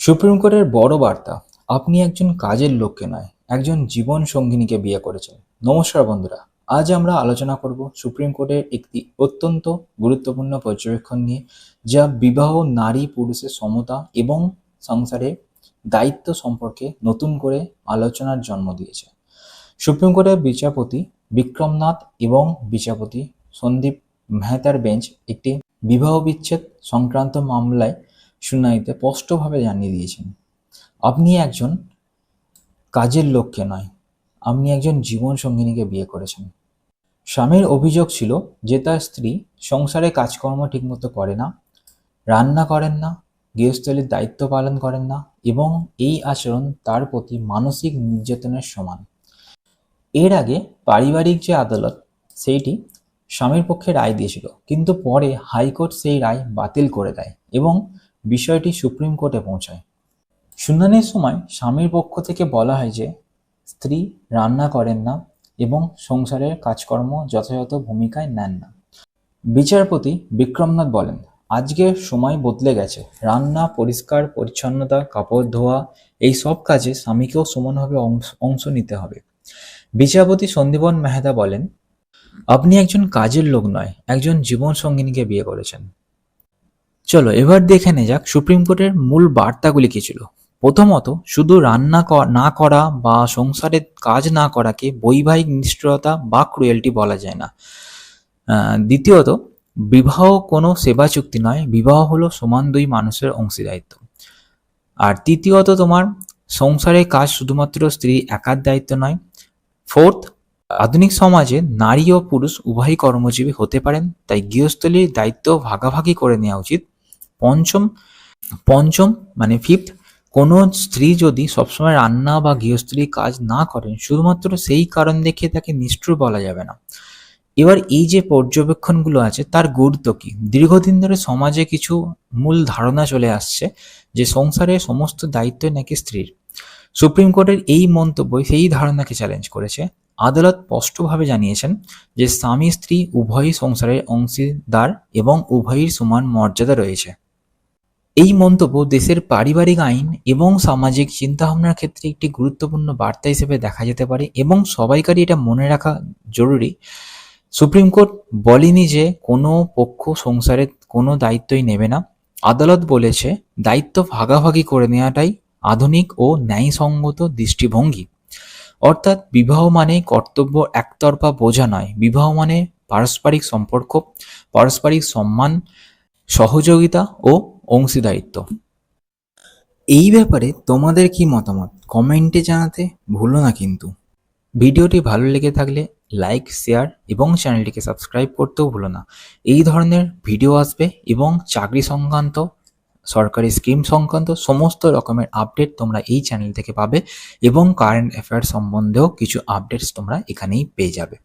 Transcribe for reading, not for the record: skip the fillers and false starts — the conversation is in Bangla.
সুপ্রিম কোর্টের বড় বার্তা, আপনি একজন কাজের লোককে নয়, একজন জীবন সঙ্গিনীকে বিয়ে করেছেন। নমস্কার বন্ধুরা, আজ আমরা আলোচনা করব সুপ্রিম কোর্টের একটি অত্যন্ত গুরুত্বপূর্ণ পর্যবেক্ষণ নিয়ে, যা বিবাহ নারী পুরুষের সমতা এবং সংসারে দায়িত্ব সম্পর্কে নতুন করে আলোচনার জন্ম দিয়েছে। সুপ্রিম কোর্টের বিচারপতি বিক্রমনাথ এবং বিচারপতি সন্দীপ মেহতার বেঞ্চ একটি বিবাহ বিচ্ছেদ সংক্রান্ত মামলায় শুনানিতে স্পষ্টভাবে জানিয়ে দিয়েছেন, আপনি একজন কাজের লোককে নয়, আপনি একজন জীবন সঙ্গিনীকে বিয়ে করেছেন। স্বামীর অভিযোগ ছিল যে তার স্ত্রী সংসারে কাজকর্ম ঠিকমতো করে না, রান্না করেন না, গৃহস্থলীর দায়িত্ব পালন করেন না এবং এই আচরণ তার প্রতি মানসিক নির্যাতনের সমান। এর আগে পারিবারিক যে আদালত সেইটি স্বামীর পক্ষে রায় দিয়েছিল, কিন্তু পরে হাইকোর্ট সেই রায় বাতিল করে দেয় এবং বিষয়টি সুপ্রিম কোর্টে পৌঁছায়। শুনানির সময় স্বামীর পক্ষ থেকে বলা হয় যে স্ত্রী রান্না করেন না এবং সংসারের কাজকর্ম যথাযথ ভূমিকায় নেন না। বিচারপতি বিক্রমনাথ বলেন, আজকের সময় বদলে গেছে, রান্না, পরিষ্কার পরিচ্ছন্নতা, কাপড় ধোয়া এই সব কাজে স্বামীকেও সমানভাবে অংশ নিতে হবে। বিচারপতি সন্দীপন মেহতা বলেন, আপনি একজন কাজের লোক নয়, একজন জীবন সঙ্গিনীকে বিয়ে করেছেন। চলো এবার দেখে নে যাক সুপ্রিম কোর্টের মূল বার্তাগুলি কি ছিল। প্রথমত, শুধু রান্না না করা বা সংসারের কাজ না করাকে বৈবাহিক নিষ্ঠুরতা বা ক্রুয়েলটি বলা যায় না। দ্বিতীয়ত, বিবাহ কোনো সেবা চুক্তি নয়, বিবাহ হলো সমান দুই মানুষের অংশীদারিত্ব। আর তৃতীয়ত, তোমার সংসারের কাজ শুধুমাত্র স্ত্রী একার দায়িত্ব নয়। ফোর্থ, আধুনিক সমাজে নারী ও পুরুষ উভয়ই কর্মজীবী হতে পারেন, তাই গৃহস্থলীর দায়িত্ব ভাগাভাগি করে নেওয়া উচিত। পঞ্চম মানে ফিফথ, কোনো স্ত্রী যদি সবসময় রান্না বা গৃহস্থলীর কাজ না করেন, শুধুমাত্র সেই কারণ দেখিয়ে তাকে নিষ্ঠুর বলা যাবে না। এবার এই যে পর্যবেক্ষণগুলো আছে তার গুরুত্ব কি? দীর্ঘদিন ধরে সমাজে কিছু মূল ধারণা চলে আসছে যে সংসারের সমস্ত দায়িত্বই নাকি স্ত্রীর। সুপ্রিম কোর্টের এই মন্তব্য সেই ধারণাকে চ্যালেঞ্জ করেছে। আদালত স্পষ্টভাবে জানিয়েছেন যে স্বামী স্ত্রী উভয়ই সংসারের অংশীদার এবং উভয়ের সমান মর্যাদা রয়েছে। এই মন্তব্য দেশের পারিবারিক আইন এবং সামাজিক চিন্তাভাবনার ক্ষেত্রে একটি গুরুত্বপূর্ণ বার্তা হিসেবে দেখা যেতে পারে এবং সবাইকারই এটা মনে রাখা জরুরি। সুপ্রিম কোর্ট বলেনি যে কোনো পক্ষ সংসারের কোনো দায়িত্বই নেবে না। আদালত বলেছে দায়িত্ব ভাগাভাগি করে নেওয়াটাই আধুনিক ও ন্যায়সঙ্গত দৃষ্টিভঙ্গি। অর্থাৎ বিবাহ মানে কর্তব্য একতরফা বোঝা নয়, বিবাহ মানে পারস্পরিক সম্পর্ক, পারস্পরিক সম্মান, সহযোগিতা ও অংশীদারিত্ব। এই ব্যাপারে তোমাদের কি মতামত কমেন্টে জানাতে ভুলো না কিন্তু। ভিডিওটি ভালো লেগে থাকলে লাইক, শেয়ার এবং চ্যানেলটিকে সাবস্ক্রাইব করতেও ভুলো না। এই ধরনের ভিডিও আসবে এবং চাকরি সংক্রান্ত, সরকারি স্কিম সংক্রান্ত সমস্ত রকমের আপডেট তোমরা এই চ্যানেল থেকে পাবে এবং কারেন্ট অ্যাফেয়ার্স সম্বন্ধেও কিছু আপডেটস তোমরা এখানেই পেয়ে যাবে।